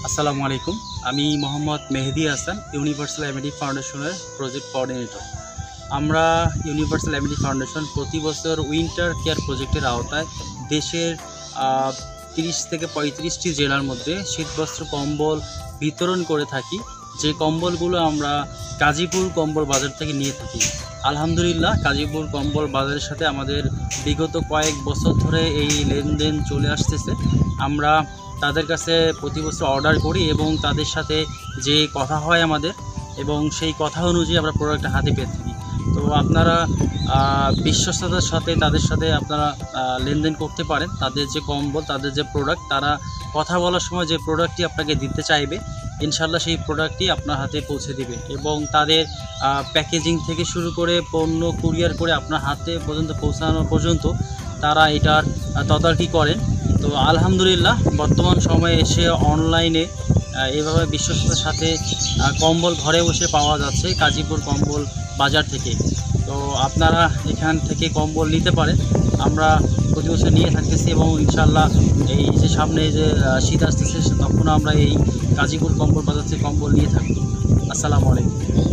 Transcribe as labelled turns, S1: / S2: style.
S1: আসসালামু আলাইকুম। আমি মোহাম্মদ মেহেদি হাসান, ইউনিভার্সাল এমিডি ফাউন্ডেশনের প্রজেক্ট কোঅর্ডিনেটর। আমরা ইউনিভার্সাল এমিডি ফাউন্ডেশন প্রতি বছর উইন্টার কেয়ার প্রজেক্টের আওতায় দেশের 30 থেকে 35টি জেলার মধ্যে শীতবস্ত্র কম্বল বিতরণ করে থাকি। যে কম্বলগুলো আমরা গাজীপুর কম্বল বাজার থেকে নিয়ে থাকি। আলহামদুলিল্লাহ, গাজীপুর কম্বল বাজারের সাথে আমাদের বিগত কয়েক বছর ধরে এই লেনদেন চলে আসতেছে। আমরা তাদের কাছে প্রতি বছর অর্ডার করি এবং তাদের সাথে যে কথা হয় আমাদের, এবং সেই কথা অনুযায়ী আমরা প্রোডাক্ট হাতে পেয়ে থাকি। তো আপনারা বিশ্বস্ততার সাথে তাদের সাথে আপনারা লেনদেন করতে পারেন। তাদের যে কম্বল, তাদের যে প্রোডাক্ট, তারা কথা বলার সময় যে প্রোডাক্টটি আপনাকে দিতে চাইবে, ইনশাল্লাহ সেই প্রোডাক্টটি আপনার হাতে পৌঁছে দিবে। এবং তাদের প্যাকেজিং থেকে শুরু করে পণ্য কুরিয়ার করে আপনার হাতে পর্যন্ত পৌঁছানো পর্যন্ত তারা এটার তদারকি করেন। তো আলহামদুলিল্লাহ, বর্তমান সময়ে এসে অনলাইনে এভাবে বিশ্বস্ততার সাথে কম্বল ঘরে বসে পাওয়া যাচ্ছে গাজীপুর কম্বল বাজার থেকে। তো আপনারা এখান থেকে কম্বল নিতে পারেন। আমরা প্রতি বছর নিয়ে থাকতেছি এবং ইনশাল্লাহ এই যে সামনে যে শীত আসতেছে তখন আমরা এই গাজীপুর কম্বল বাজার থেকে কম্বল নিয়ে থাকবো। আসসালামু আলাইকুম।